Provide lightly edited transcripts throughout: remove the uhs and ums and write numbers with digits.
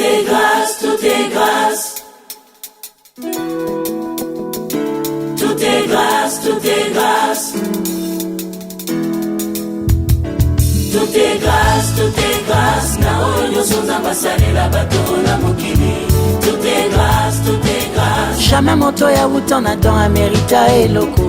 est grâce, tout est grâce. Tout est grâce, tout est grâce. Tout est grâce, tout est grâce. Na oyo sonza basale la bato na mokili. Tout est grâce, tout est grâce. Jamais moto ya wutan Adam amérita eloko.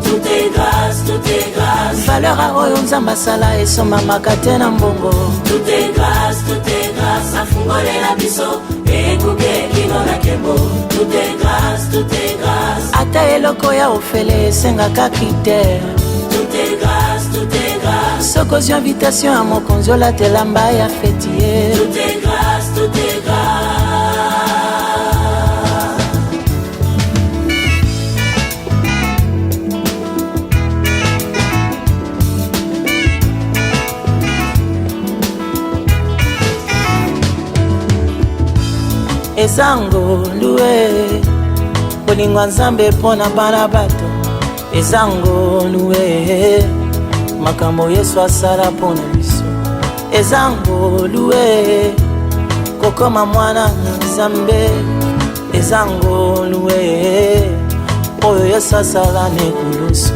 Tout est grâce, tout est grâce. Valeur a oyo nzamba sala esomamaka te na mbongo. Tout est grâce, tout est grâce. Afungolela biso ekuke kino na kembo. Tout est grâce, tout est grâce. Ata eloko ya ofele esengaka critère. Tout est grâce, tout est grâce. Sokozio invitation à mokonzi olatela mba ya fetier. Tout est grâce, tout est grâce. Ezango luwe bolingwa nzambe mpona bana bato. Ezango luwe makambo Yesu asala mpona biso. Ezango luwe kokoma mwana na nzambe. Ezango luwe oyo Yesu asala nekulusu.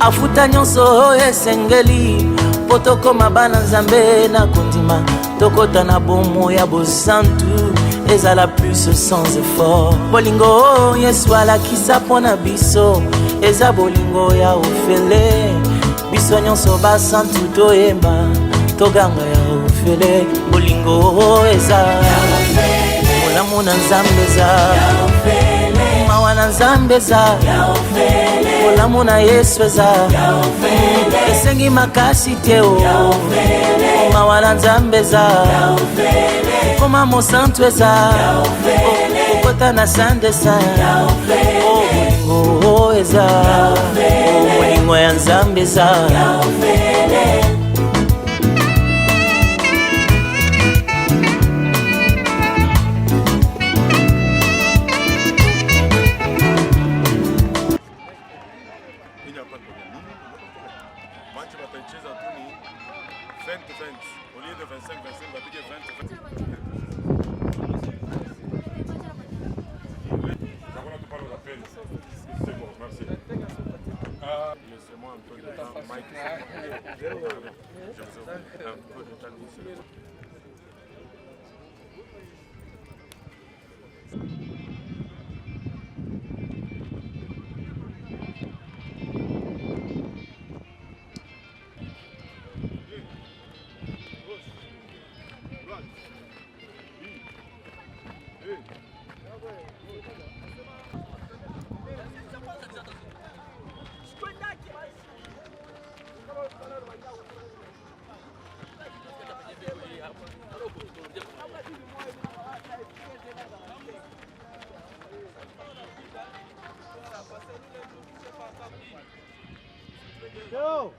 Afuta nyonso oyo esengeli mpo tokoma bana nzambe na kondima. Tokota na bomo ya bosantu ezala plus sans effort. Bolingo Yesu alakisa mpona biso eza bolingo ya ofele. Biso nyonso basantu toyemba toganga ya ofele. Bolingo eza molamu na nzambe eza mawa na nzambe eza molamu na Yesu eza esengi makasi te o mawa na nzambe eza koma mosantu eza okota na sande sa bolingo eza bolingo ya nzambe eza. Laissez-moi un peu de temps, Mike. Je vous offre un peu de temps. Go!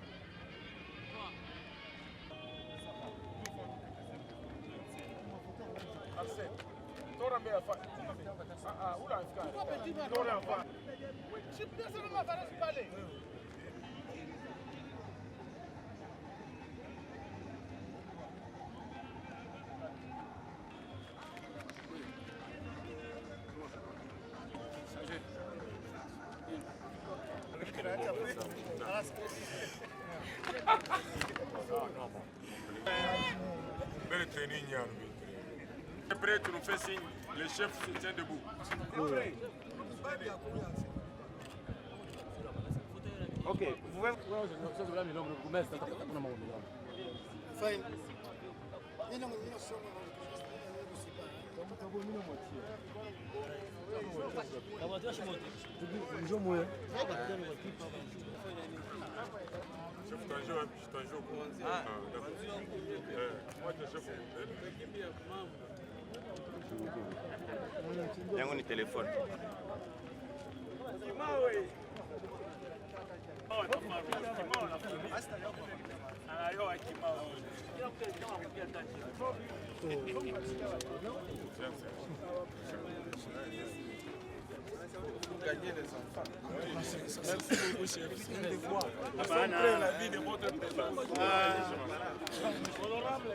Belle training, après, tu nous fais signe, le chef se tient debout. Ok, vous pouvez... Chef, c'est un jeu, hein? C'est un jeu. Ah, d'accord. Moi, je suis chef. Yangu ni telefone. Gagner les enfants. Merci beaucoup, chef. C'est un devoir. Après la vie de votre personne. Honorable.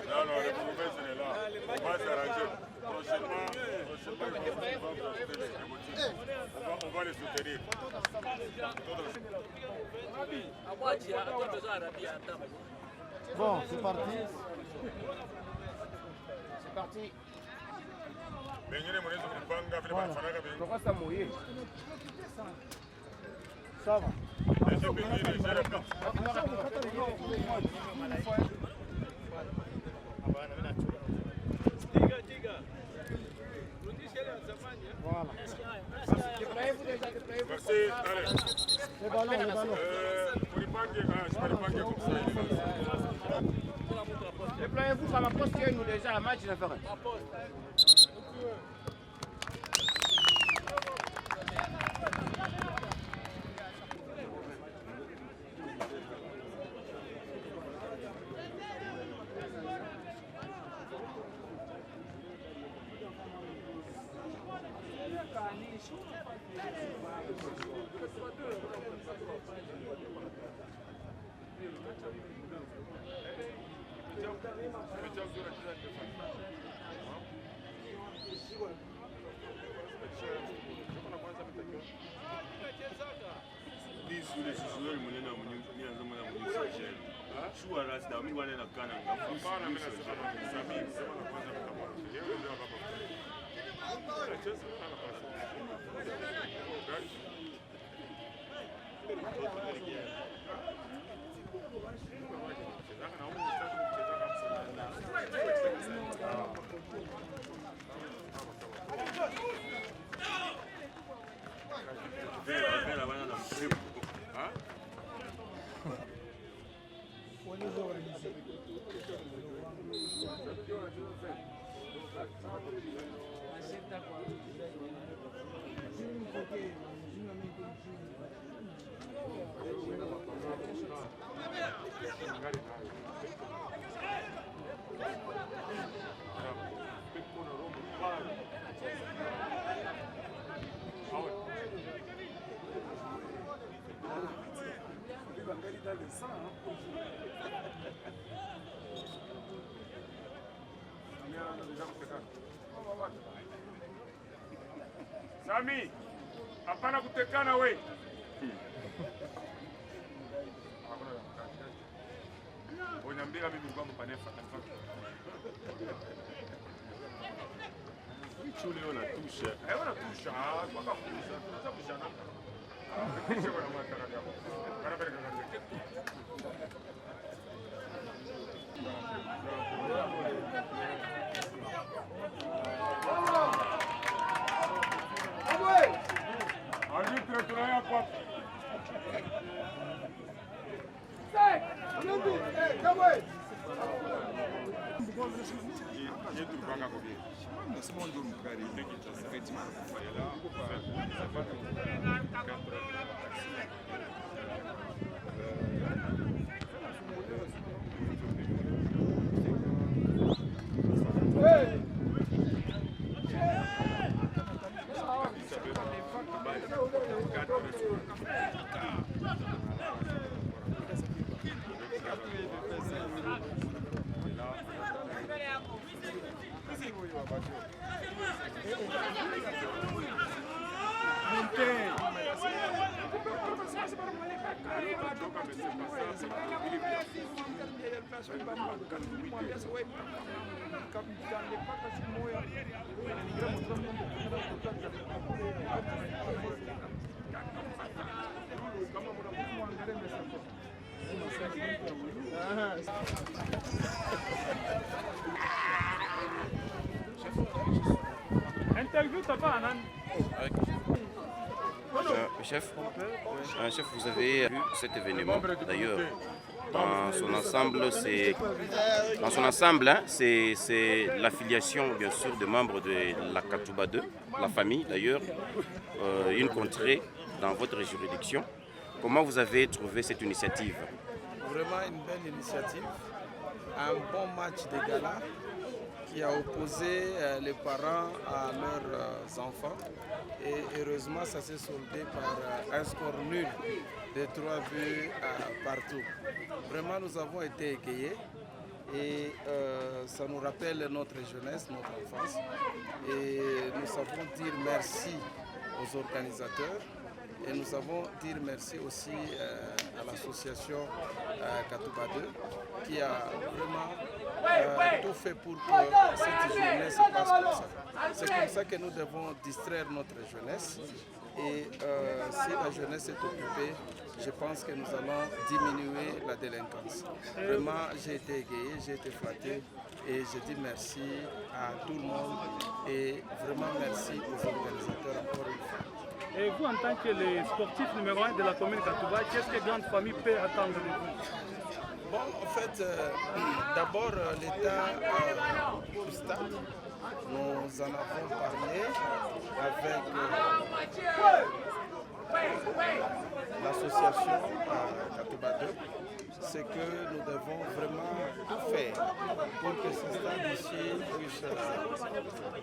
Non, non, le problème c'est là. On va s'arranger. Prochainement, on va les soutenir. Bon, c'est parti. C'est parti. Voilà. Ça va. Voilà. Merci, allez. Les ballons, les ballons. Déployez-vous sur la poste que nous déjà la match référent. Sami, hapana kutekana we. Onyambira mimi kwa mpanefa. Chule ona tusha. Ona tusha, kwa kufuza. Tunakushana. Kisha kwa matara yako. Karabere karabere. Arbitre tunaya kwa. Chef, vous avez vu cet événement d'ailleurs. Dans son ensemble, c'est l'affiliation bien sûr de membres de la Katouba 2, la famille d'ailleurs, une contrée dans votre juridiction. Comment vous avez trouvé cette initiative? Vraiment une belle initiative, un bon match de gala qui a opposé les parents à leurs enfants. Et heureusement, ça s'est soldé par un score nul de 3 buts partout. Vraiment, nous avons été égayés. Et ça nous rappelle notre jeunesse, notre enfance. Et nous savons dire merci aux organisateurs. Et nous avons dire merci aussi à l'association Katouba 2 qui a vraiment tout fait pour que cette journée se passe comme ça. C'est comme ça que nous devons distraire notre jeunesse. Et si la jeunesse est occupée, je pense que nous allons diminuer la délinquance. Vraiment, j'ai été égayé, j'ai été flatté et je dis merci à tout le monde et vraiment merci aux organisateurs encore une fois. Et vous, en tant que les sportifs numéro 1 de la commune Katouba, qu'est-ce que Grande Famille peut attendre de vous? Bon, en fait, d'abord, l'état du stade, nous en avons parlé avec l'association Katouba 2. C'est que nous devons vraiment tout faire pour que ce stade ici puisse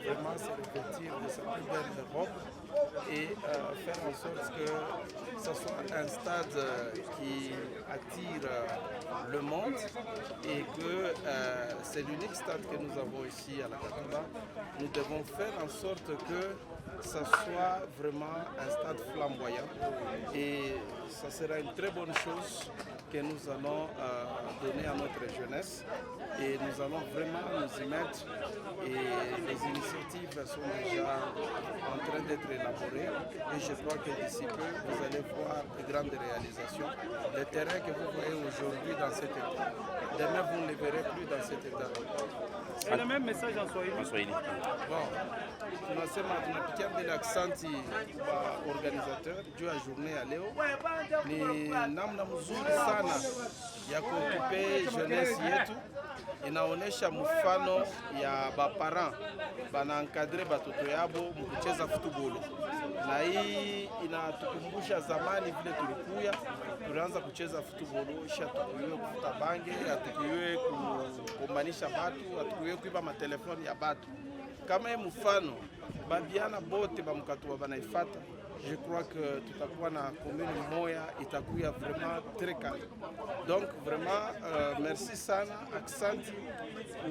vraiment se revêtir de sa plus belle robe et faire en sorte que ce soit un stade qui attire le monde et que c'est l'unique stade que nous avons ici à la Katouba. Nous devons faire en sorte que ça soit vraiment un stade flamboyant et ça sera une très bonne chose que nous allons donner à notre jeunesse et nous allons vraiment nous y mettre et les initiatives sont déjà en train d'être élaborées et je crois que d'ici peu vous allez voir de grandes réalisations. Le terrain que vous voyez aujourd'hui dans cet état, demain vous ne le verrez plus dans cet état. C'est le même message en Swahili. Bon, tunasema tunapitia mbele aksanti wa organizateur juu ya journée ya leo. Ni namna mzuri sana ya kuokupe jeunesse yetu, inaonesha mfano ya baparent banaenkadre batoto yabo mkucheza futubolo, na hii inatukumbusha zamani vile tulikuya tulianza kucheza futubolo, isha tukuiwe kufuta bange, atukuiwe kukombanisha batu, atukuiwe kuiba matelefoni ya batu. Kama hii mfano babiana bote bamukatuba banaifata, je crois que tutakuwa na commune moya itakuya vraiment très calme. Donc vraiment merci sana, aksanti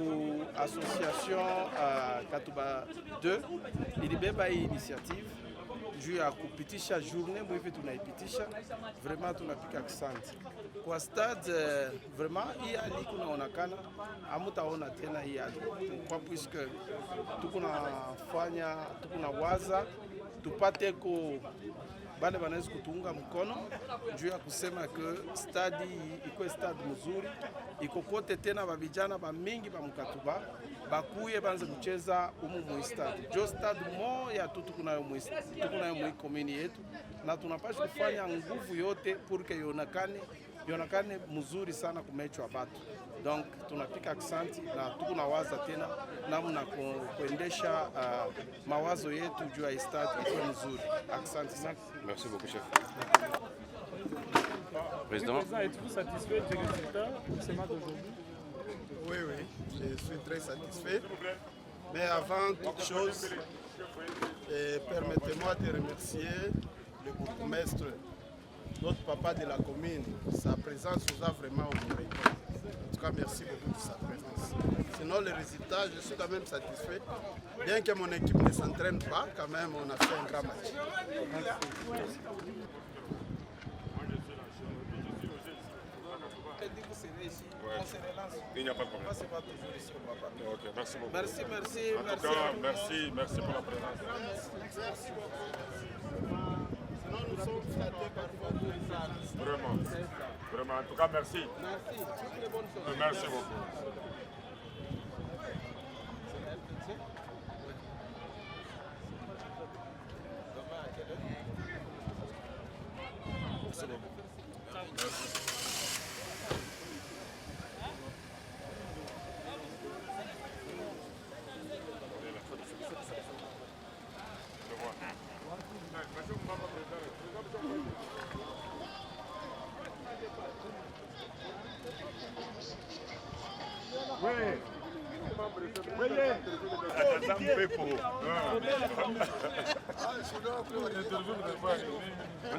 ou association Katouba 2 ilibeba hii initiative juu ya kupitisha journée mwivi tunaipitisha, vraiment tunapika aksanti. Kwa stade vraiment hii hali kunaonekana hamutaona tena hii hali, kwa puisque tukunafanya tukunawaza tupate ko bale banaweza kutuunga mkono juu ya kusema ke stadi iko stadi mzuri, iko kote tena babijana ba mingi ba Mkatuba bakuye banze kucheza umu mu stadi. Jo stadi moya tu tukunayo mu komini yetu, na tunapaswa kufanya nguvu yote purke yonakane mzuri sana kumechwa batu. Donc tunapika aksanti na tukunawaza tena namna kuendesha mawazo yetu juu ya stade iko mzuri. Aksanti sana. Merci beaucoup, chef. Président, êtes-vous satisfait du résultat de ce match d'aujourd'hui? Oui, je suis très satisfait. Mais avant toute chose, permettez-moi de remercier le bourgmestre, notre papa de la commune. Sa présence nous a vraiment honorés. En tout cas, merci beaucoup de sa présence. Sinon, le résultat, je suis quand même satisfait. Bien que mon équipe ne s'entraîne pas, quand même, on a fait un grand match. Il n'y a pas de problème. Ok, merci beaucoup. Merci. En tout cas, merci pour la présence. Sinon, nous sommes flattés par votre présence. Vraiment. En tout cas, merci. Merci beaucoup. Merci beaucoup. Oui.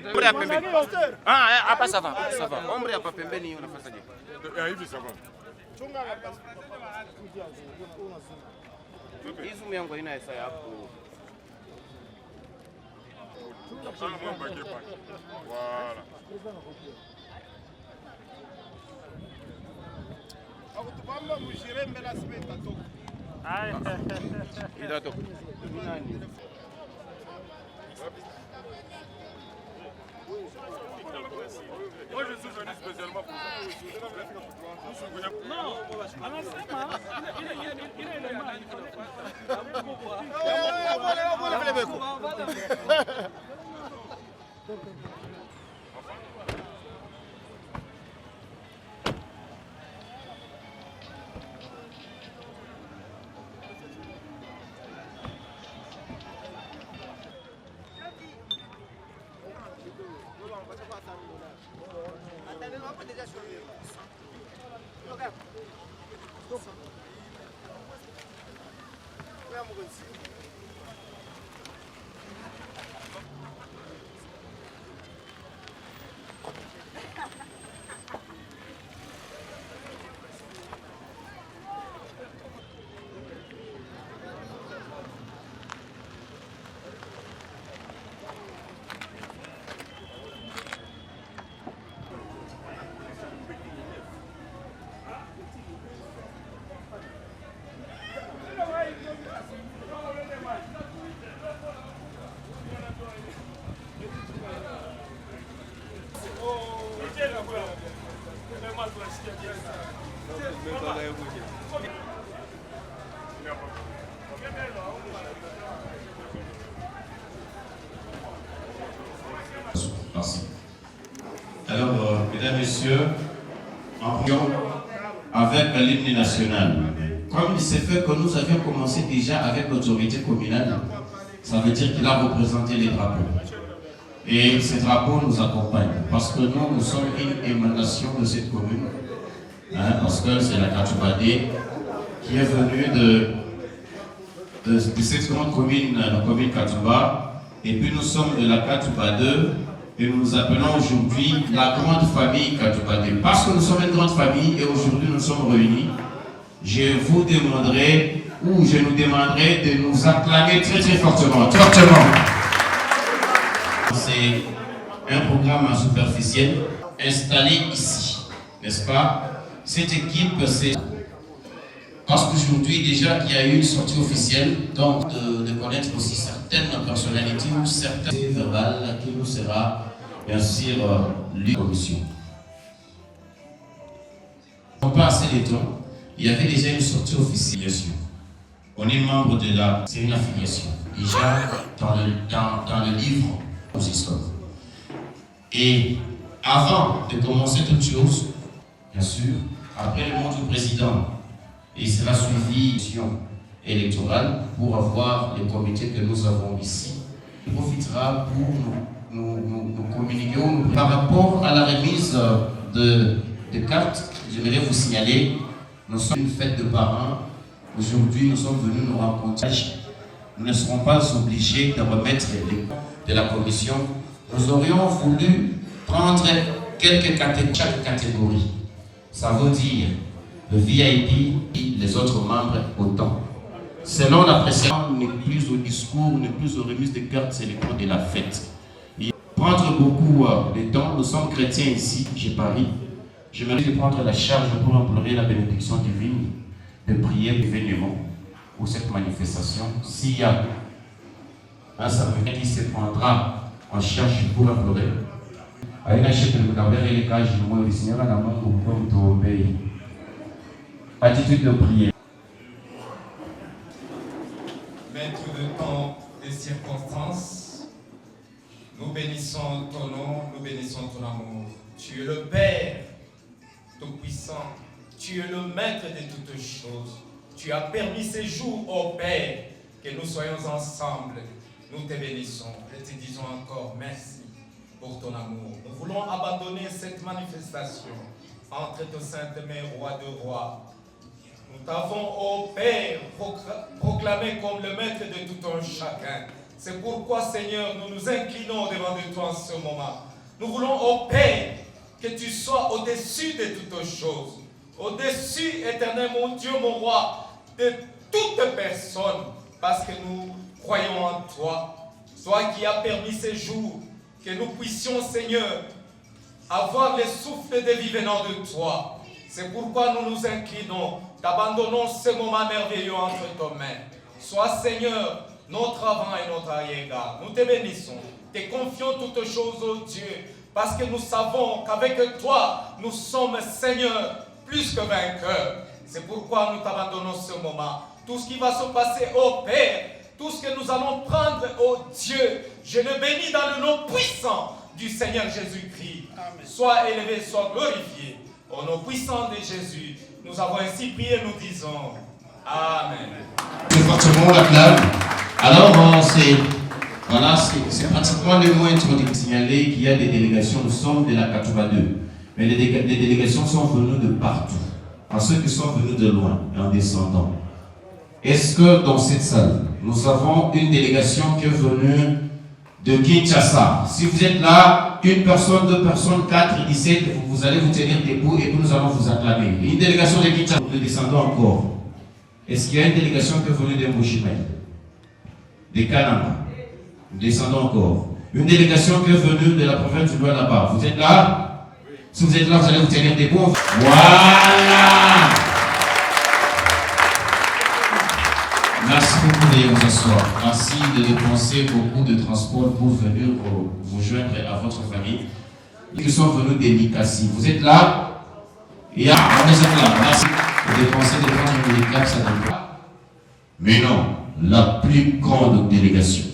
Ombre ya pembeni. Hapa ça va, ça va. Ombre ya pembeni unafanya je? Hivi ça va. Hii zoom yangu haina esa hapo. Voilà. Itatoka. Moi je suis venu spécialement pour ça. Non, anasema ile Merci. Alors, mesdames, messieurs, en priant avec l'hymne national. Comme il s'est fait que nous avions commencé déjà avec l'autorité communale, ça veut dire qu'il a représenté les drapeaux. Et ces drapeaux nous accompagnent, parce que nous sommes une émanation de cette commune, parce que c'est la Katubadé qui est venue de cette grande commune, la commune Katuba, et puis nous sommes de la Katuba 2, et nous nous appelons aujourd'hui la grande famille Katubadé. Parce que nous sommes une grande famille, et aujourd'hui nous sommes réunis, je vous demanderai, ou je nous demanderai de nous acclamer très très fortement, C'est un programme superficiel installé ici, n'est-ce pas? Cette équipe, c'est parce qu'aujourd'hui déjà qu'il y a eu une sortie officielle, donc de connaître aussi certaines personnalités ou certaines verbales qui nous sera bien sûr lu commission. On passe assez de temps, il y avait déjà une sortie officielle, bien sûr. On est membre de la, c'est une affiliation. Déjà dans le livre, nous y sommes. Et avant de commencer toute chose, bien sûr, après le mot du président, il sera suivi l'élection électorale pour avoir les comités que nous avons ici. Il profitera pour nous communiquer par rapport à la remise de cartes. J'aimerais vous signaler, nous sommes une fête de parents. Aujourd'hui, nous sommes venus nous rencontrer. Nous ne serons pas obligés de remettre les comptes de la commission. Nous aurions voulu prendre quelques catégories, chaque catégorie. Ça veut dire le VIP et les autres membres autant. Selon l'appréciation, on n'est plus au discours, on n'est plus aux remises de cartes, c'est le temps de la fête. Et prendre beaucoup de temps, nous sommes chrétiens ici, chez Paris. J'aimerais prendre la charge pour implorer la bénédiction divine, de prier l'événement pour cette manifestation. S'il y a un serviteur qui se prendra en charge pour implorer, attitude de prière. Maître de temps des circonstances, nous bénissons ton nom, nous bénissons ton amour. Tu es le Père Tout-Puissant, tu es le Maître de toutes choses. Tu as permis ces jours, ô Père, que nous soyons ensemble. Nous te bénissons et te disons encore merci pour ton amour. Nous voulons abandonner cette manifestation entre tes saintes mains, roi de rois, Nous t'avons, ô Père, proclamé comme le maître de tout un chacun. C'est pourquoi, Seigneur, nous nous inclinons devant toi en ce moment. Nous voulons, ô Père, que tu sois au-dessus de toutes choses. Au-dessus, éternel mon Dieu, mon roi, de toute personne. Parce que nous croyons en toi. Toi qui as permis ces jours, que nous puissions, Seigneur, avoir le souffle de vie venant de toi. C'est pourquoi nous nous inclinons, t'abandonnons ce moment merveilleux entre tes mains. Sois, Seigneur, notre avant et notre arrière-garde. Nous te bénissons, te confions toutes choses, ô Dieu, parce que nous savons qu'avec toi, nous sommes, Seigneur, plus que vainqueurs. C'est pourquoi nous t'abandonnons ce moment. Tout ce qui va se passer, ô Père, tout ce que nous allons prendre, ô Dieu, je le bénis dans le nom puissant du Seigneur Jésus-Christ. Sois élevé, sois glorifié. Au nom puissant de Jésus, nous avons ainsi prié, nous disons Amen. Plus fortement l'acclame. Alors, c'est pratiquement le mot introduit de signaler qu'il y a des délégations. Nous sommes de la Katouba 2. Mais les délégations sont venues de partout. À ceux qui sont venus de loin et en descendant. Est-ce que dans cette salle, nous avons une délégation qui est venue de Kinshasa? Si vous êtes là, une personne, deux personnes, 4, 17, vous allez vous tenir debout et nous allons vous acclamer. Une délégation de Kinshasa, nous descendons encore. Est-ce qu'il y a une délégation qui est venue de Mouchimel, de Kananga? Nous descendons encore. Une délégation qui est venue de la province du Loir là-bas. Vous êtes là? Si vous êtes là, vous allez vous tenir debout. Voilà! Merci beaucoup de vous asseoir. Merci de dépenser beaucoup de transport pour venir vous joindre à votre famille. Ils sont venus des Nikassi. Vous êtes là? On est là. Merci de dépenser des temps de l'Éclaps. Mais non, la plus grande délégation,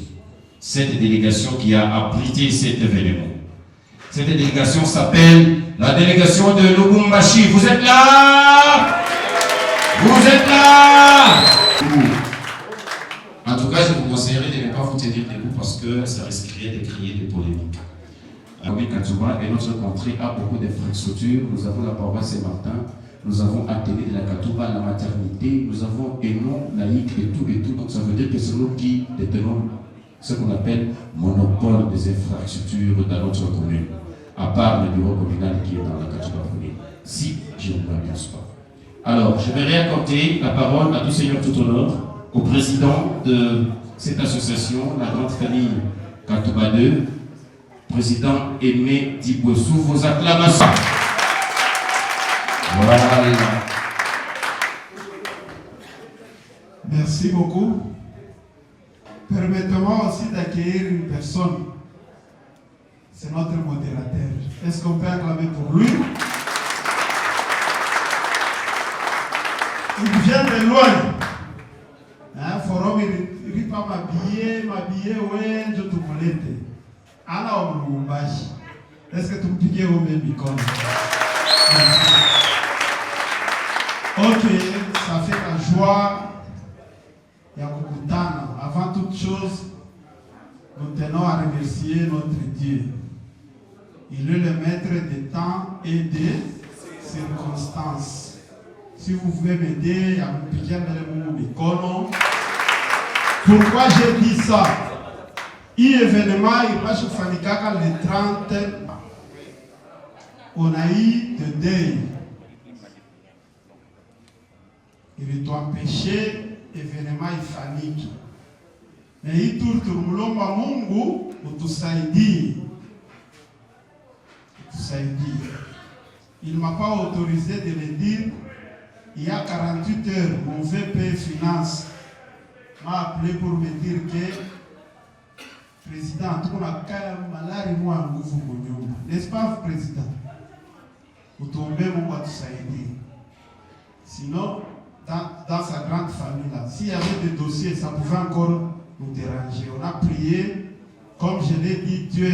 cette délégation qui a abrité cet événement. Cette délégation s'appelle la délégation de Lubumbashi. Vous êtes là? Vous êtes là? En tout cas, je vous conseillerais de ne pas vous tenir debout parce que ça risquerait de créer des polémiques. Commune Katouba et notre contrée a beaucoup d'infrastructures. Nous avons la paroisse Saint-Martin, nous avons Athénée de la Katouba, la maternité, nous avons Enon, laïque et tout et tout. Donc ça veut dire que c'est nous qui détenons ce qu'on appelle monopole des infrastructures dans notre commune, à part le bureau communal qui est dans la Katouba. Si je ne m'abuse pas. Alors, je vais réaccorder la parole à tout Seigneur tout honneur, au président de cette association, la grande famille Katouba 2, président Aimé Dibouessou, vos acclamations. Voilà. Merci beaucoup. Permettez-moi aussi d'accueillir une personne. C'est notre modérateur. Est-ce qu'on peut acclamer pour lui? Il vient de loin. Forum, il pas m'habiller, ouais, je te molette. Anna Omlumbashi. Est-ce que tu me piques au même icône? Ok, ça fait la joie. Yakukutana. Avant toute chose, nous tenons à remercier notre Dieu. Il est le maître des temps et des circonstances. Si vous pouvez m'aider à me piquer mon micro. Pourquoi j'ai dit ça? Événement, il va se faire le 30. On a eu de deuil. Il doit empêcher l'événement famille. Mais il tourne tout Mungu utusaidie. Il ne m'a pas autorisé de le dire. Il y a 48 heures, mon VP Finance m'a appelé pour me dire que président, tout le monde n'est-ce pas, président? Vous tombez mon boîte Saïdi. Sinon, dans sa grande famille là, s'il y avait des dossiers, ça pouvait encore nous déranger. On a prié, comme je l'ai dit, Dieu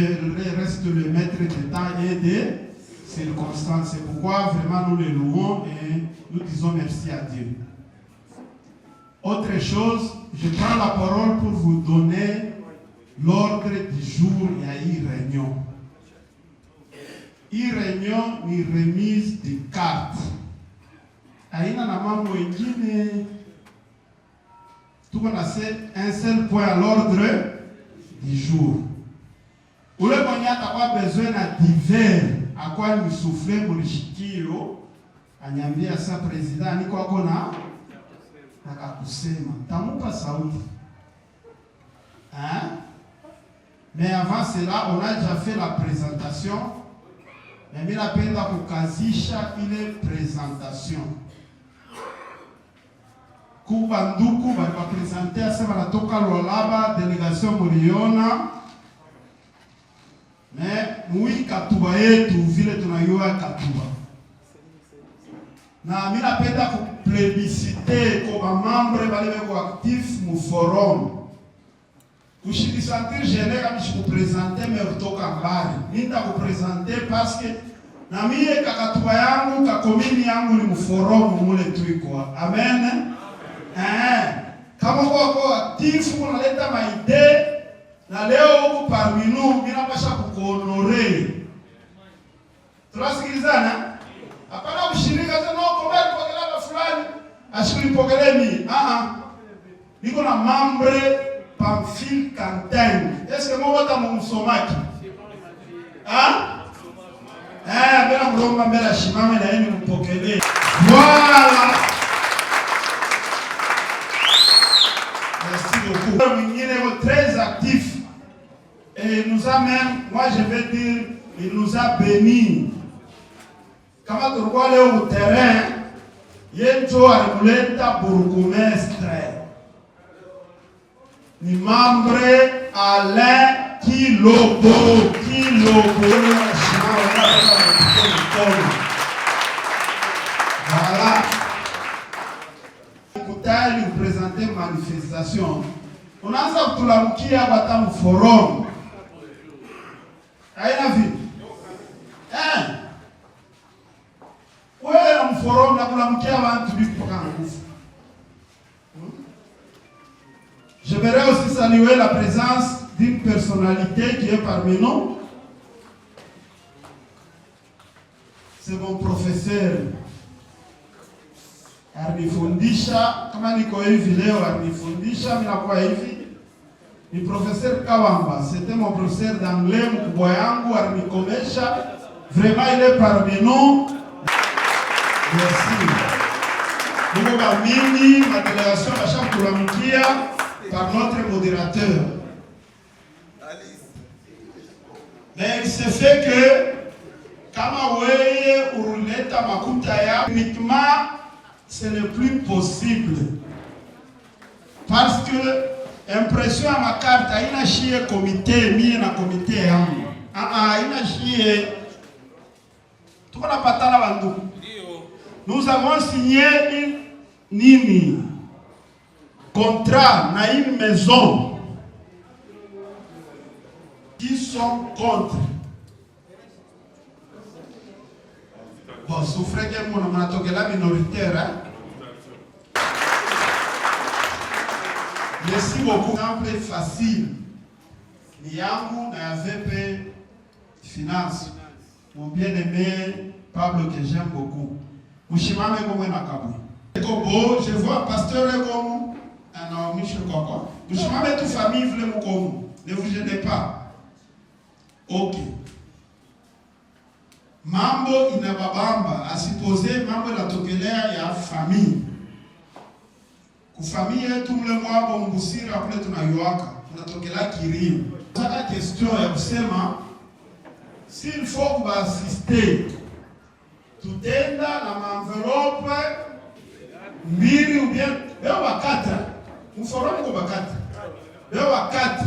reste le maître des temps et des circonstances. C'est pourquoi vraiment nous le louons et nous disons merci à Dieu. Autre chose, je prends la parole pour vous donner l'ordre du jour. Il y a une réunion. Une réunion, une remise de cartes. haina na mambo ingine. Tuko na un seul point à l'ordre du jour. Ule mwenye atakuwa besoin na divers akwa ni souffle mulishikio anyambia sa president niko ako na akakusema tamupa sauti. Hein? Mais avant cela, on a déjà fait la présentation. Mais mimi napenda kukazisha ile présentation. Kuba nduku ba presenter asa banatoka Lualaba, délégation muliona. Mais mui Katuba yetu vile tunayua Katuba. Na mimi napenda kuplébisciter kwa membre bale beko actif mu forum. Ushikisantir gene kama shikupresente me kutoka mbali. Mimi nitakupresente parce que na mie Kakatuba yangu kakomini yangu ni mu forum mule tuiko. Amen. Kama kwa actif unaleta maide na leo huko parmi nous mimi napasha kukuhonore. Tunasikilizana? Hapana kushirika sana kombe kupokelea fulani. Ashikulipokelee mimi. Niko na membre Pamphile Kanten. Est-ce que moi wata mumsomaki? Bela mlomba mbele shimame na yeye mpokelee. Voilà. Merci beaucoup. Mwingine est très actif. Et il nous a même, moi je vais dire, il nous a bénis. Kama tulikuwa leo terrain, yenjo alimuleta burgomestre. Ni membre Alain Kilobo. Voilà. Écoutez, nous présenter manifestation. On a ça pour la moukia à forum. Aïe vu. Ouais, un forum là pour la moukia avant tout pour J'aimerais aussi saluer la présence d'une personnalité qui est parmi nous. C'est mon professeur Arnifundisha. Kama niko hivi leo Arnifundisha, mimi nakuwa hivi. Ni professeur Kawamba. C'était mon professeur d'anglais, mkubwa yangu Arnikomesha. Vraiment, il est parmi nous. Merci. Nous avons ma délégation à chaque Kulamukia par notre modérateur. Mais il se fait que, kama weye uruleta makuta ya uniquement, c'est le plus possible. Parce que impression à ma carte, haina shie comité, mie na comité yangu. Haina shie. Tuko na patana bandu. Nous avons signé une contrat na une maison qui sont contre. Bon, souffrez que mon la minoritaire. Hein? Merci beaucoup. Exemple facile. Niangu na VP Finance. Mon bien-aimé Pablo que j'aime beaucoup. Mushimame comme un akabu. Je vois pasteur comme non, Michel Koko. Mushimame toute famille voulait comme. Ne vous gênez pas. Ok. Mambo inababamba asipose mambo la tokelea ya famille. Kufamille yetu mle mwabo mbusira kule tunayuaka. Tunatokelea kirio. Sasa question ya kusema s'il faut assister tutenda na enveloppe mbili ou bien leo wakata mforum ko bakata leo wakata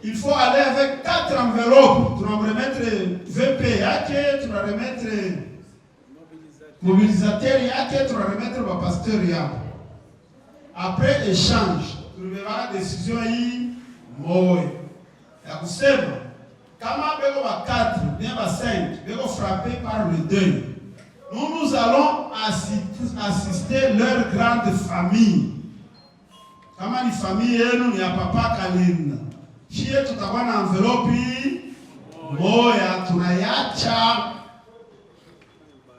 il faut aller avec 4 enveloppes. Tu vas remettre VP yake, tu vas remettre mobilisateur yake, tu vas remettre le pasteur yake. Après échange, tu verras la décision hii moyo. Ya kusema kama beko ba 4, bien ba 5, beko frappé par le deuil. Nous allons assister leur grande famille. Kama ni famille yenu ni ya papa Kalinda. Shie tutakuwa na envelope moya tunayacha.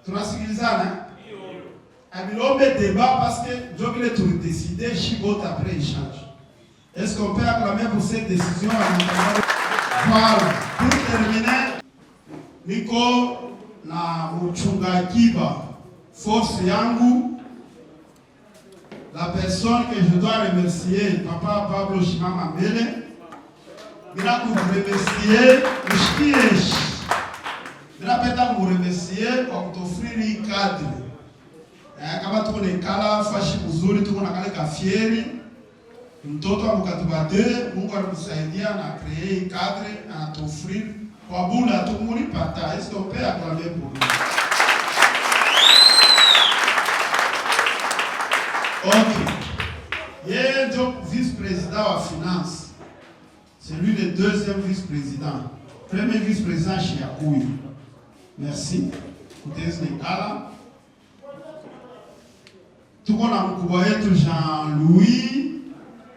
Tunasikilizana? Abilombe débat parce que je voulais tout décider, Chibot après échange. Est-ce qu'on peut acclamer pour cette décision? Voilà. Pour terminer, Nico na Muchunga Kiba, force yangu, la personne que je dois remercier, Papa Pablo Shimama Mele, il a pour remercier Mishkiesh. Il a peut-être pour remercier pour t'offrir un cadre. Kama tuko nekala fashi mzuri, tuko nakale kafieri, mtoto wa Mkatuba 2, Mungu alimusaidia na créer cadre, anatofrir kwa bula tumuli pata. Est-ce qu'on peut acclamer pour lui? Ok. Yeye ndio vice-président wa finance. C'est lui le deuxième vice-président. Premier vice-président Chiakuyu. Merci. Kutezi nekala. Tuko na mkubwa wetu Jean-Louis.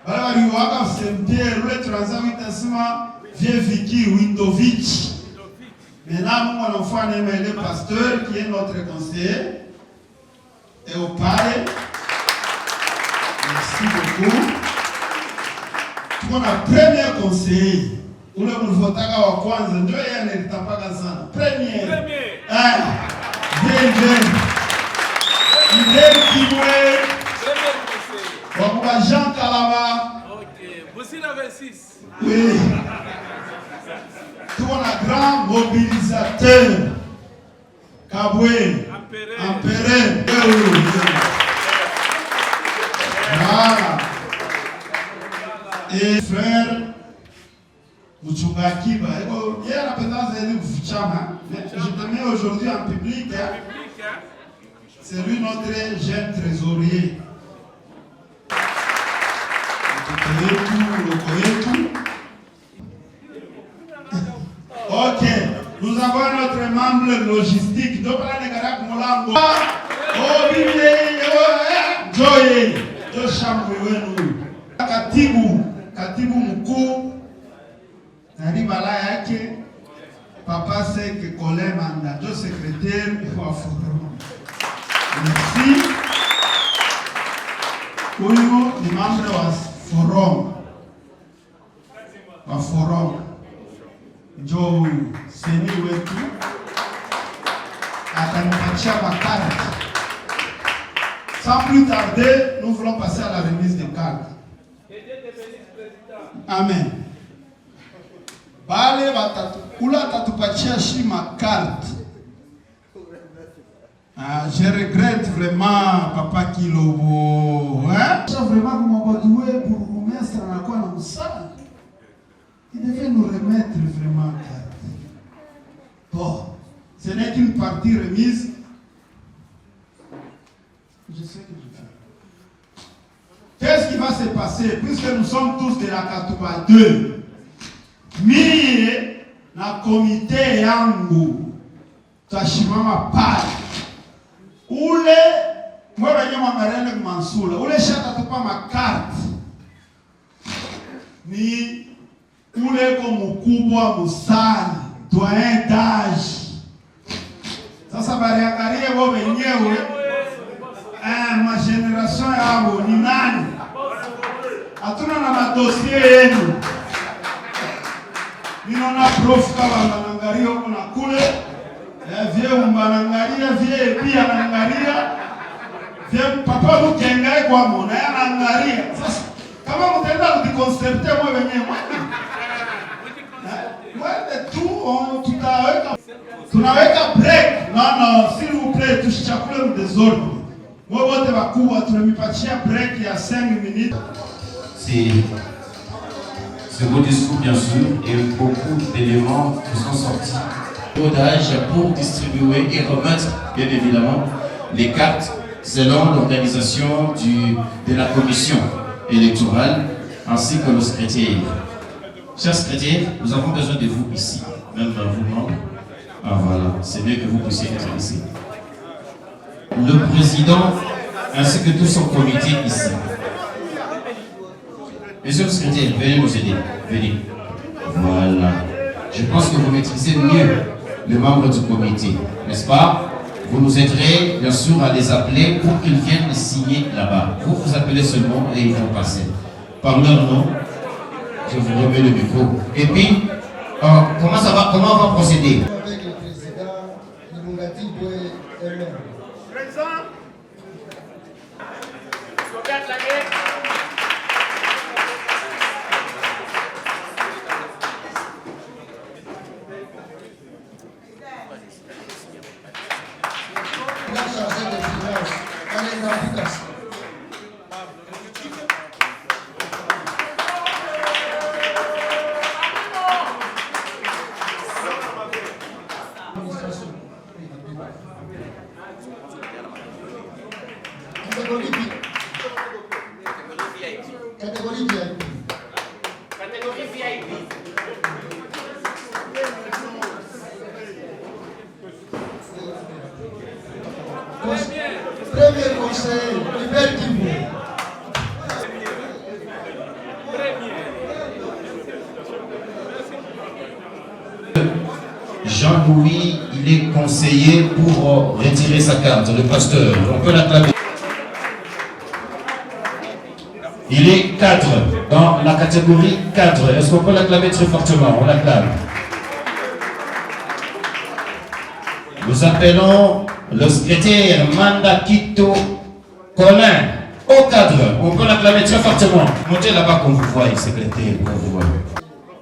Wale waliwaka Saint-Pierre, ule tunaanza sema Vieux Vicky Windovich. Maintenant, nous allons faire le pasteur qui est notre conseiller. Et au palais. Merci beaucoup. Tuko na premier conseiller. Ule mlivotaka wa kwanza ndio yeye analitapaka sana. Premier. Bien. Il est Kimwe. Wakuba Jean Kalaba. Ok. Voici la 26. Oui. Tout un grand mobilisateur. Kabwe. Empereur. Voilà. Et frère Muchunga Kiba. Hier, la pétence est venue vous chama. Je te mets aujourd'hui en public. C'est lui notre jeune trésorier. Ok, nous avons notre membre logistique. Donc, Katibu mkuu Naribala yake Papa Sek Kole Manda, jo secrétaire wa forum. Merci. Huyu ni membre wa forum. Wa forum. Jo huyu seni wetu atanipatia makarte. Sans plus tarder, nous voulons passer à la remise des cartes. Amen. Bale batatu kula tatupatia shima carte. Je regrette vraiment Papa Kilobo, hein? Ça vraiment comme on va douer pour nous mettre à la quoi dans ça. Il devait nous remettre vraiment carte. Bon, ce n'est qu'une partie remise. Je sais que je fais. Qu'est-ce qui va se passer puisque nous sommes tous de la Katuba 2? Mie na comité yangu tashimama pale. Ule mwewe nyama marele Mansula. Ule shata tupa makarte. Ni ule ko mkubwa musani. Doyen d'âge. Sasa bariangarie wao wenyewe. Ma generation yao ni nani? Hatuna na madossier yenu. Ninaona prof kama anaangalia huko na kule. Vie umbanangalia, vie pia anaangalia. Vie papa mkengae kwa mona anaangalia. Sasa kama mtaenda kudiconcerter mwe wenyewe. Mwende tu tunaweka break. Non, s'il vous plaît, tusichakule mdesordre. Moi wote wakubwa tunamipatia break ya 5 minutes. C'est beau discours bien sûr et beaucoup d'éléments qui sont sortis. Pour distribuer et remettre bien évidemment les cartes selon l'organisation de la commission électorale ainsi que le secrétaire. Chers secrétaires, nous avons besoin de vous ici, même vous membres. Ah voilà, c'est mieux que vous puissiez être ici. Le président ainsi que tout son comité ici. Monsieur le secrétaire, venez nous aider. Venez. Voilà. Je pense que vous maîtrisez mieux les membres du comité, n'est-ce pas? Vous nous aiderez bien sûr à les appeler pour qu'ils viennent signer là-bas. Vous vous appelez seulement et ils vont passer. Par leur nom, je vous remets le micro. Et puis, comment ça va, comment on va procéder? Avec le président, Libongati Boué elle-même. Présent. La chargée des finances, Alain Nabukas. Catégorie VIP. Catégorie VIP. Catégorie VIP. Premier conseiller, Hubert Dibou. Jean-Louis, il est conseillé pour retirer sa carte, le pasteur. On peut l'acclamer. Il est 4 dans la catégorie 4. Est-ce qu'on peut l'acclamer très fortement? On l'acclame. Nous appelons le secrétaire Mandakito Colin au cadre. On peut l'acclamer très fortement. Montez là-bas qu'on vous voit, secrétaire. On vous voit.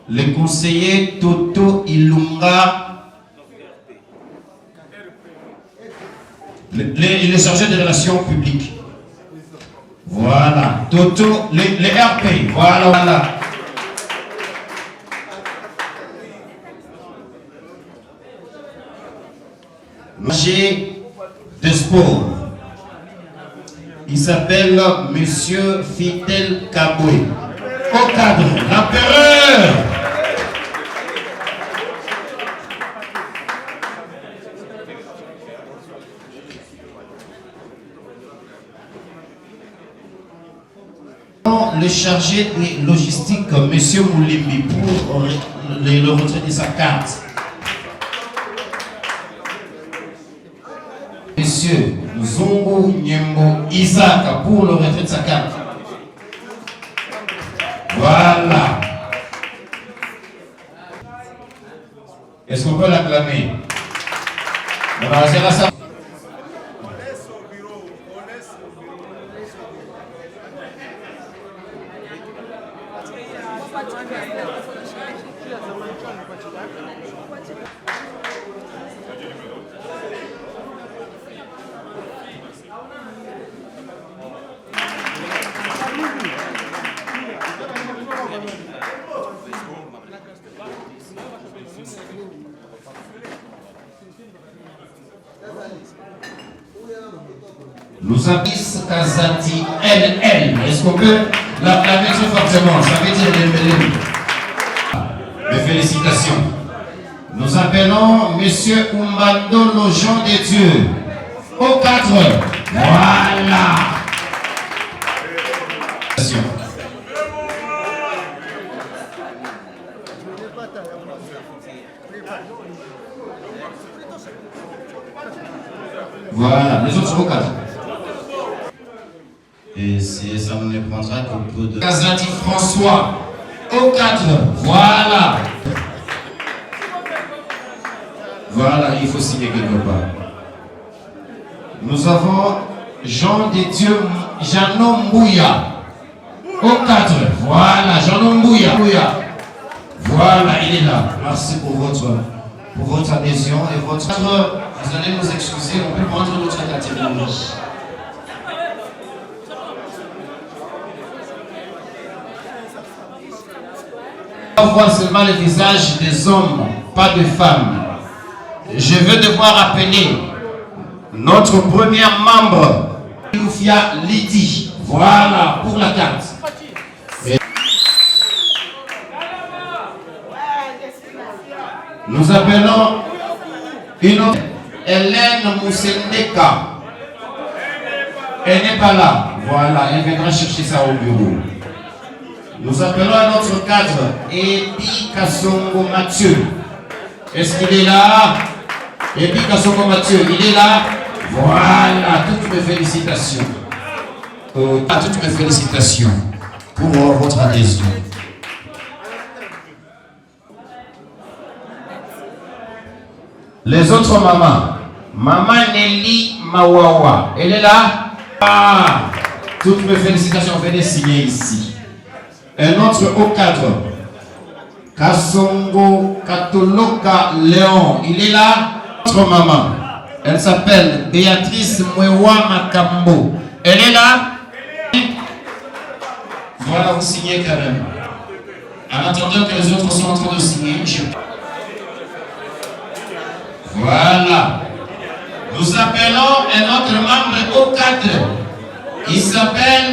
Le conseiller Toto Ilunga. Il est chargé des relations publiques. Voilà. Toto, les RP. Voilà, voilà. Marché de sport. Il s'appelle Monsieur Fidel Kaboué. Au cadre, l'empereur. Le chargé des logistiques, Monsieur Moulimbi, pour le retrait de sa carte. Monsieur Zungu Nyembo Isaac pour le retrait de sa carte. Voilà. Est-ce qu'on peut l'acclamer? On va faire ça. Nous avons Kazati LL. Est-ce qu'on peut l'acclamer très fortement? Ça veut dire les félicitations. Nous appelons Monsieur Umbando Lojon des Dieux. Au 4. Voilà. Voilà, les autres sont au 4. Et ça ne prendra qu'un peu de... Kazati François, au 4. Voilà. Voilà, il faut signer quelque part. Nous avons Jean des Dieux, Jeannot Mbouya, au 4. Voilà, Jeannot Mbouya. Voilà, il est là. Merci pour votre adhésion et votre... Vous allez nous excuser, on peut prendre notre catégorie. On voit seulement le visage des hommes, pas de femmes. Je vais devoir appeler notre premier membre, Loufia Lydie. Voilà, pour la carte. Nous appelons une autre, Hélène Moussendeka. Elle n'est pas là. Voilà, elle viendra chercher ça au bureau. Nous appelons un autre cadre, Eddie Kassongo Mathieu. Est-ce qu'il est là? Et puis Kassongo Mathieu, il est là. Voilà, toutes mes félicitations. Toutes mes félicitations pour votre adhésion. Les autres mamans. Maman Nelly Mawawa, elle est là. Ah, toutes mes félicitations, venez signer ici. Un autre haut cadre. Kassongo Katoloka Léon, il est là. Notre maman, elle s'appelle Béatrice Mwewa Makambo. Elle est là. Voilà, vous signez quand même. En attendant que les autres sont en train de signer, voilà. Nous appelons un autre membre au cadre. Il s'appelle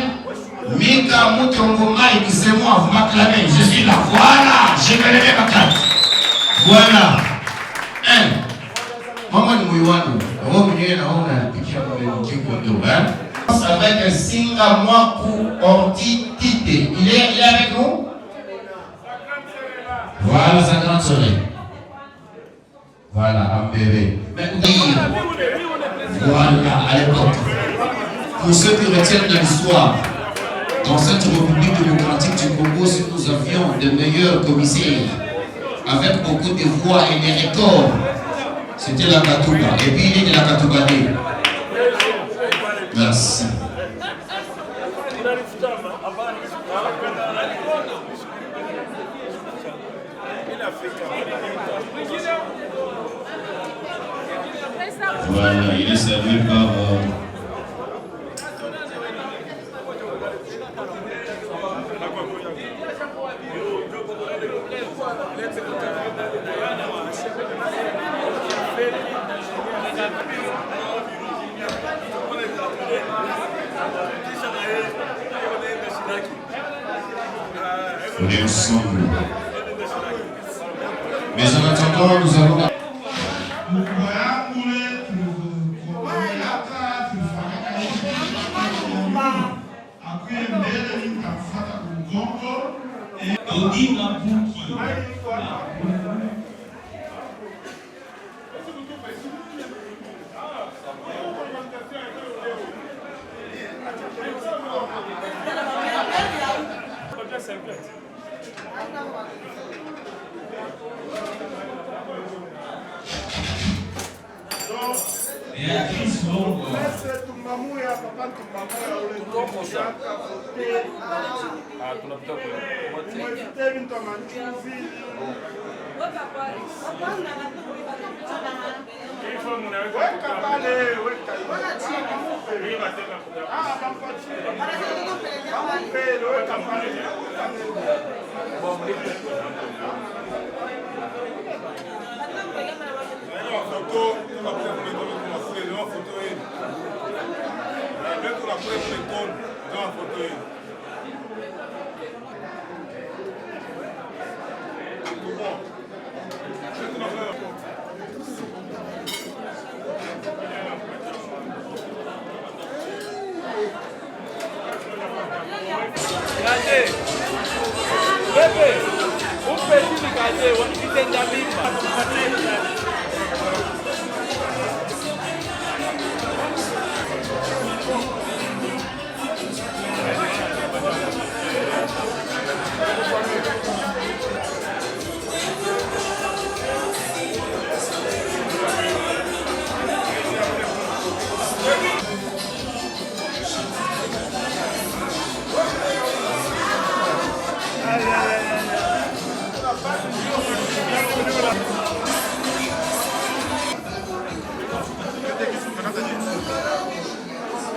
Mika Mutongoma et c'est moi, vous m'acclamez. Je suis là. Voilà, je vais lever ma carte. Voilà. Maman Mouiwano, avec Singa Mwaku Orti Tite. Il est avec nous? Voilà sa grande soeur. Voilà, un bébé. Voilà, à l'époque. Pour ceux qui retiennent de l'histoire, dans cette République démocratique du Congo, si nous avions de meilleurs commissaires, avec beaucoup de voix et des records, c'était la Katouba. Et puis il est de la Katoubani. Merci. Voilà, il est servi par... On est ensemble. Mais en attendant, nous allons... Béatrice Longo.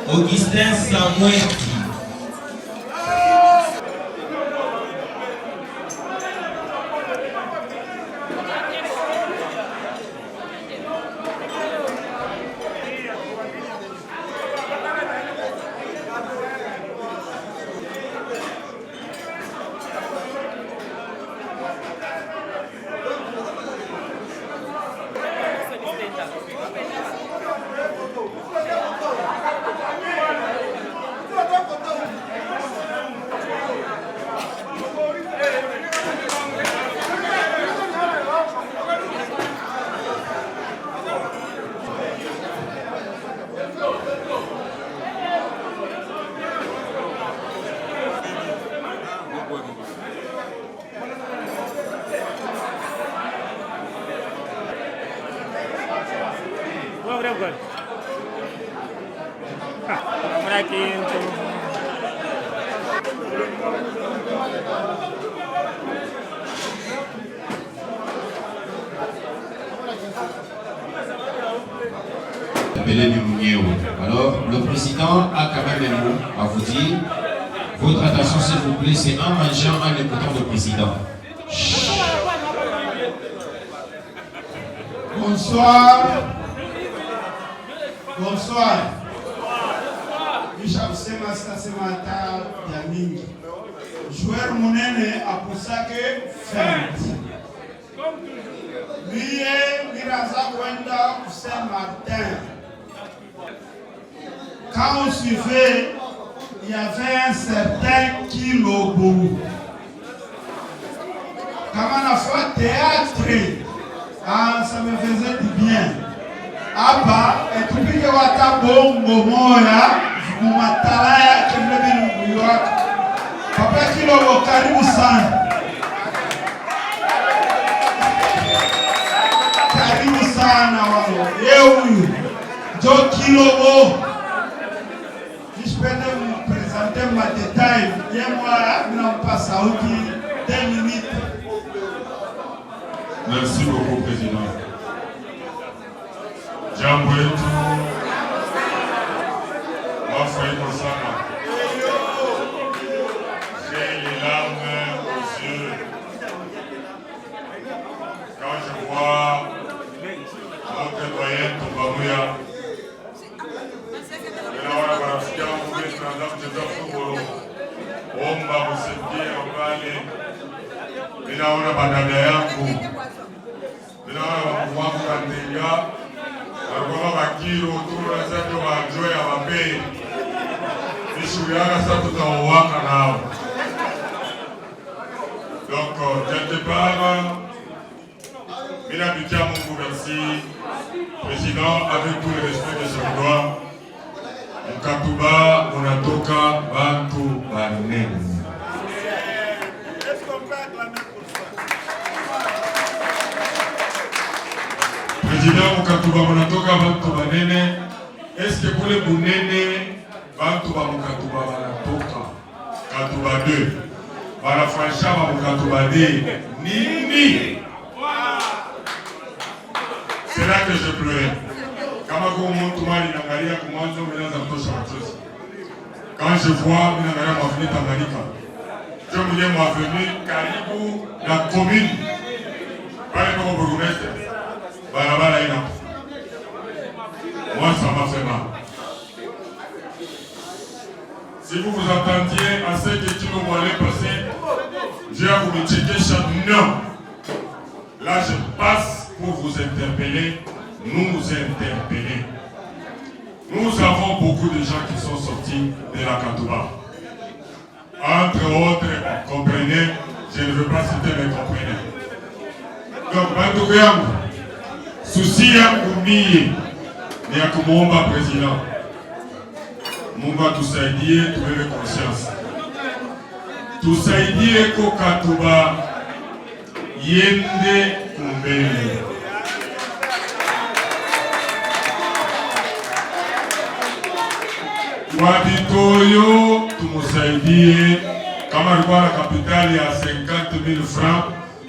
Augustin Samuel. Alors, le président a quand même un mot à vous dire. Votre attention, s'il vous plaît, c'est en mangeant, en écoutant le président. Bonsoir. Bonsoir. Bishop Sema Stasemata Yamingi. Joueur Mounene a poussé Fent. Lui, Miraza Wenda Hussein Martin. Quand on suivait, il y avait un certain Kilobo. Quand on a fait théâtre, ça me faisait du bien. Aba, et tout le monde a bongo moya, mumatalaya kemlebi York. Papa Kilobo, karibu sana. Karibu sana wao. Yeu, Jo Kilobo. Je peux vous présenter ma détail. Et moi, je n'ai pas ça aussi 2 minutes. Merci beaucoup, Président. Jambo yetu, Mafraïko Sama. J'ai les larmes aux yeux quand je vois notre doyen Tombamouya. Naona marafiki yangu wetu tunaanza kucheza futbol. Omba msaidie wale. Ninaona badada yangu. Ninaona wangu Kandenga. Walikuwa bakiro tunasema wajoe ya wapei. Nishuhudia sasa tutaowaka nao. Donc quelque part Minabitia Mungu merci Président avec tout le respect que je vous dois. Mkatuba unatoka bantu banene. Président Mkatuba unatoka bantu banene. Est-ce que pour les bunene bantu ba Mkatuba banatoka Katuba 2 bana fransha ba Mkatuba D nini? C'est là que je pleurais. Kama kwa mtu mali naangalia kwa mwanzo mnaanza kutosha machozi. Quand je vois mnaangalia maveni Tanganyika. Je me dis maveni karibu la commune. Pale kwa bourgmestre. Barabara ina. Moi ça m'a fait mal. Si vous vous attendiez à ce que tu me allait passer, je vais vous checker chaque non. Là je passe pour vous interpeller. Nous interpeller. Nous avons beaucoup de gens qui sont sortis de la Katouba. Entre autres, comprenez, je ne veux pas citer mes comprenez. Donc, Bantoukouyangu, souci ya kumie, ni ya kumuomba président. Mungu tusaidie, tuwewe conscience. Tusaidie ko Katouba yende kumbele. Wabitoyo tumusaidie kama alikuwa na kapitali ya 50,000 francs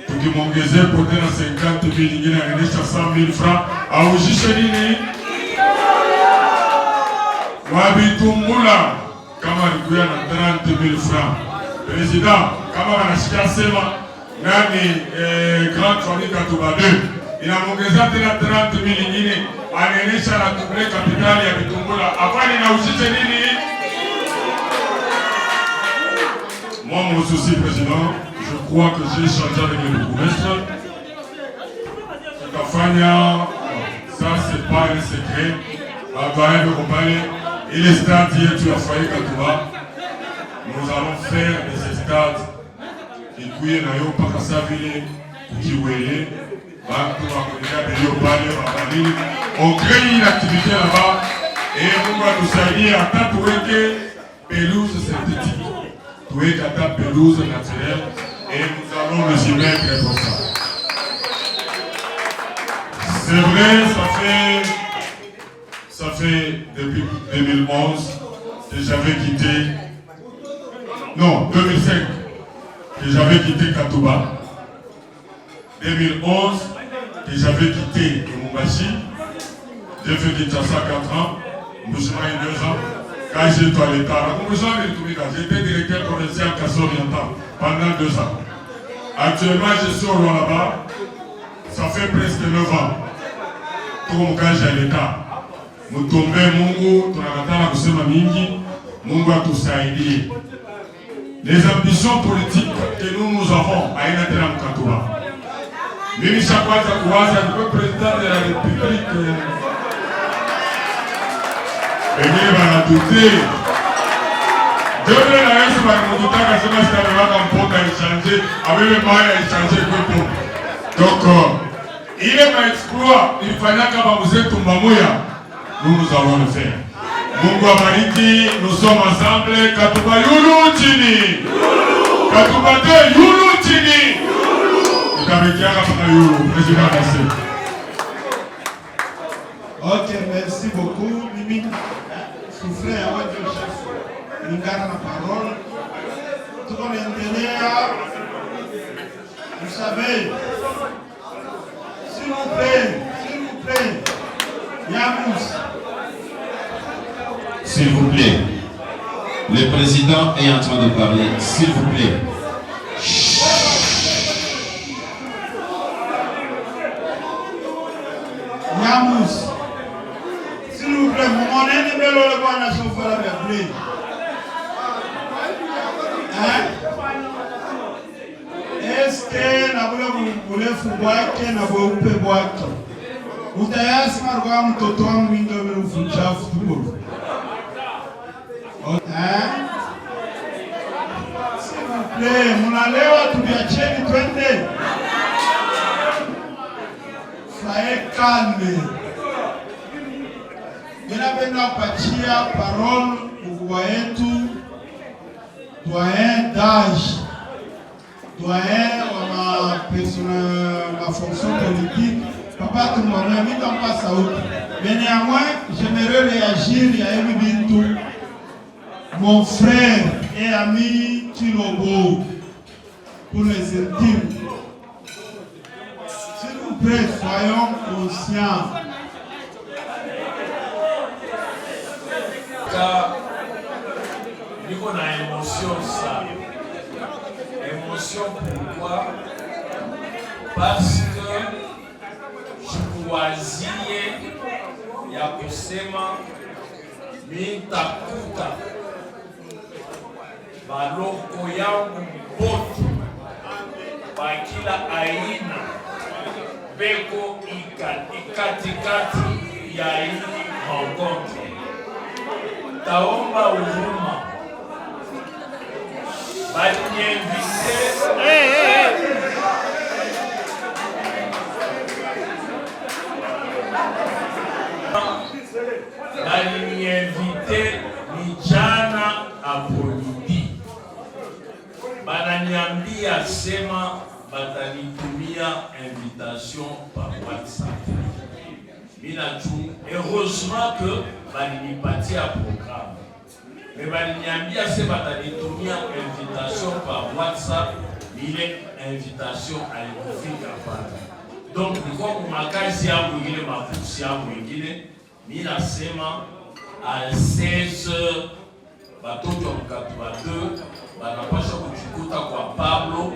tukimongezea pote na 50,000 nyingine anaendesha 100,000 francs aujishe nini? Wabitumbula kama alikuwa na 30,000 francs. President kama wanashikia sema nani Grand Famille Katouba 2 inamongezea tena 30,000 nyingine anaendesha na double kapitali ya Bitumbula. Hapana inaujishe nini? Moi, mon souci, Président, je crois que j'ai échangé avec le bourgmestre. Ça, c'est pas un secret. Et les stades, hier, tu as failli Katouba. Nous allons faire des stades. Et puis, nous allons pas casser la ville, Kiwele, on crée une activité là-bas. Et on va nous aider à tatouer pelouse synthétique. Touer kata pelouse naturelle et nous allons nous y mettre pour ça. C'est vrai, ça fait ça fait depuis 2011 que j'avais quitté, non, 2005, que j'avais quitté Katouba. 2011, que j'avais quitté Lumumbashi. J'ai fait Kinshasa 4 ans, Moussima 2 ans. Quand j'étais à l'État, j'étais directeur provincial Kasso Oriental pendant 2 ans. Actuellement, je suis au roi là-bas. Ça fait presque 9 ans. Tout comme quand j'ai à l'État. Mutombe Mungu, tunakatana kusema mingi, Mungu atusaidie. Les ambitions politiques que nous avons à Inatela Mkatouba. Mimi Chakwata Kouaza, le président de la République. Wengine wanatuti. Jole na Yesu wanamutaka sema sitamewaka mpoka échanger, awewe maya échanger kwepo. Donc, il est ma exploit, il fallait kama mzetu Mbamuya, nous allons le faire. Mungu abariki, nous sommes ensemble, Katouba yulu chini. Katouba de yulu chini. Ikamekiaka paka yulu, président merci. Ok, merci beaucoup. Mimi, soufflez à votre chef. Nous gardons la parole. Tout le monde vous savez, s'il vous plaît, Yamous. S'il vous plaît, le président est en train de parler. S'il vous plaît. Yamous. S'il vous plaît, mon ennemi est le bon à chauffer la plaie. Est-ce que nous voulons faire na bweupe bwake utayasi marwa mtoto wangu winga uchafu tu. S'il vous plaît, mnalewa tubiacheni twende. Soyez calme. Ninapenda kupatia parole ukubwa yetu doyen d'âge, doyen la fonction politique. Papa tout le monde, mais comme pas ça. Mais néanmoins, j'aimerais réagir à Ebi Bintou, mon frère et ami Chilobo, pour les intimes. S'il vous plaît, soyons conscients. Car nous avons une émotion, ça. Émotion pourquoi? Parce que choisier ya kusema mitakuta baloko yangu bote bakila aina beko ikatikati ya hii rencontre. Taomba huruma baniinvite baliniinvite ni jana apolidi, bananiambia sema batanitumia invitation par WhatsApp. Heureusement que balinipatia programme, mais baliniambia se batanitumia invitation par WhatsApp, ile invitation alikufika pale. Donc nilikuwa kumakazi yangu ingine, mafusi yangu ingine, ninasema à 16h batoto wa Mkatouba 2 banapasha kujikuta kwa Pablo,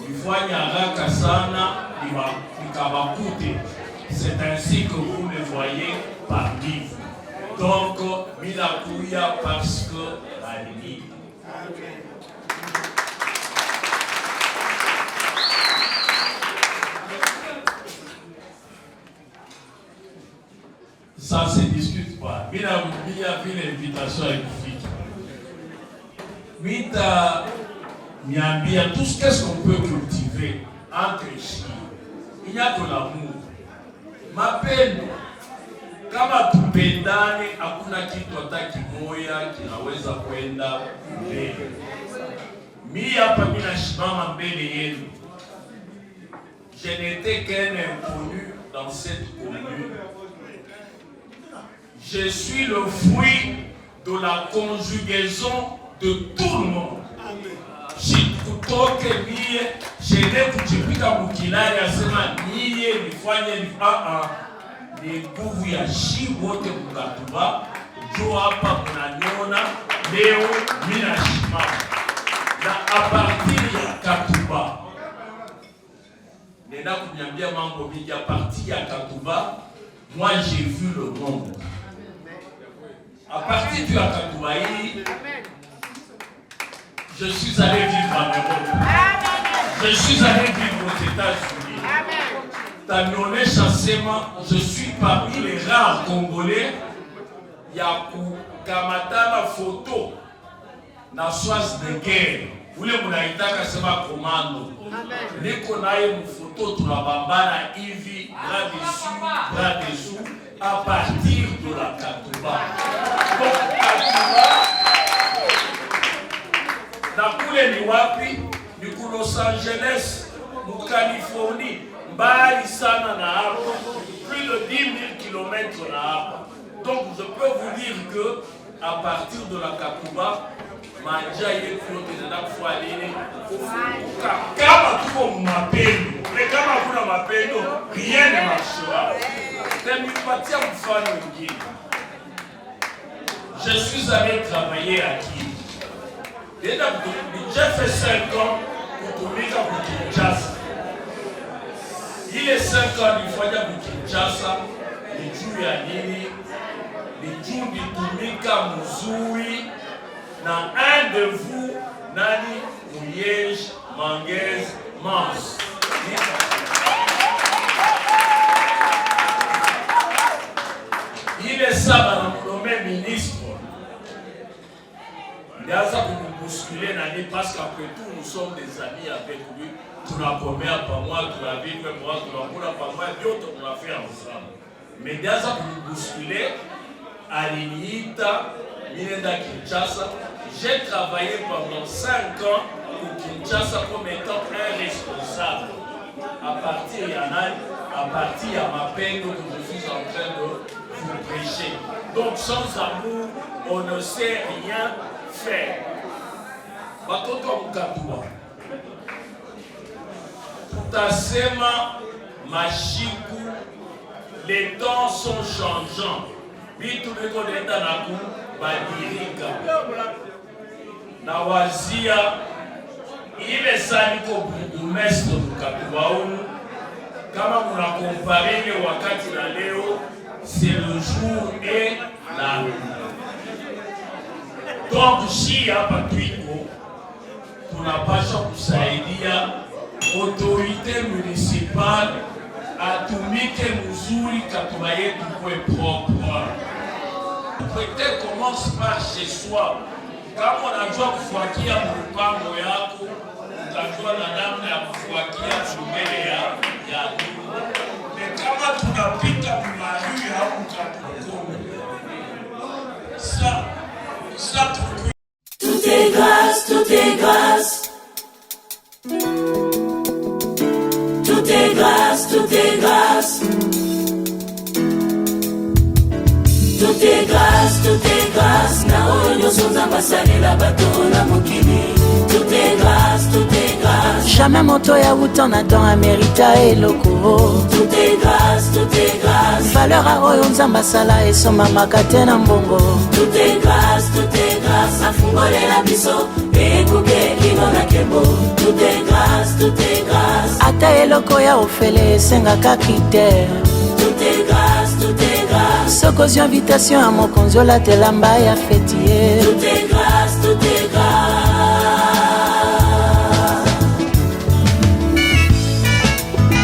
nifanya haraka sana nikabakute. C'est ainsi que vous me voyez parmi vous. Donc, Minakuya parce que Balini. Ça ne se discute pas. Minakuya fait l'invitation à Kifiki. Mita Miambia, tout ce qu'est-ce qu'on peut cultiver entre ici. Il n'y a que l'amour. Mapendo kama tupendane, hakuna kitu hata kimoya kinaweza kwenda mbele. Mimi hapa mimi nasimama mbele yenu. Je n'étais qu'un inconnu dans cette commune. je suis le fruit de la conjugaison de tout le monde. Kutoke niye jene kujipika mukilari asema niye nifanye ni nguvu ya shi wote mukatuba jo hapa munaniona leo mina shimama na apartir ya katuba nenda kunyambia mambo mingi. A partir ya katuba moi j'ai vu le monde. À partir de Katuba, je suis allé vivre en Europe. Je suis allé vivre aux États-Unis. Tamione Chassema, je suis parmi les rares Congolais. Yaku Kamatana photo na soise de guerre. Ule munaitaka sema commando. Niko naye mfoto tunabambana hivi bras dessous à partir de la Katuba. Donc Katuba na kule ni wapi? Ni ku Los Angeles, mu Californie, mbali sana na hapa, plus de 10 000 km na hapa. Donc je peux vous dire que à partir de la Katuba manja yetu yote nenda kufualile kama tuko mapendo. Mais kama kuna mapendo rien ne marchera. Nipatia mfano mwingine. Je suis allé travailler à Kinshasa. J'ai fait 5 ans kutumika ku Kinshasa. Ile 5 ans nilifanya ku Kinshasa ni juu ya nini? Ni juu nitumika mzuri na un de vous nani Liège, Manguez, Mans. Il est ça dans le ministre. Il y a ça pour nous bousculer parce qu'après tout nous sommes des amis avec lui. Tout la première par moi, tout la vie, tout la par moi, d'autres on l'a fait ensemble. Mais il y a ça pour nous bousculer. À l'Inita, Minenda Kinshasa, j'ai travaillé pendant 5 ans pour Kinshasa comme étant un responsable. À partir de ma peine que je suis en train de vous prêcher. Donc sans amour, on ne sait rien faire. Batoto Mkatuba. Tutasema Mashiku, les temps sont changeants. Bitu biko nenda na kubadilika. Na wazia ile saniko burgomestre Mkatuba humu. Kama muna compare ile wakati na leo, c'est le jour et la nuit. Donc si hapa twiko tunapaswa kusaidia autorité municipale atumike mzuri Katuba yetu kwa propre. Peut-être commence par chez soi. Kama unajua kufuakia mpango yako, utajua na namna ya kufuakia mbele ya nyumba. Kama tunapita mmaadui au mtakukome. Ça tout est grâce, tout est grâce. Tout est grâce, tout est grâce. Tout est grâce, tout est grâce. Na oyo sonza masalela bato na mokili. Tout est grâce, tout est grâce. Jamais moto ya utona dans Amerita et loko. Tout est grâce, tout est grâce. Valeur a oyo nzamba sala et soma makate na mbongo. Tout est grâce, tout est grâce. Afungole la biso et kuke kino na kebo. Tout est grâce, tout est grâce. Ata eloko ya ofele senga kakite. Tout est grâce, tout est grâce. Sokozi invitation à mon konzo la telamba ya fêtier.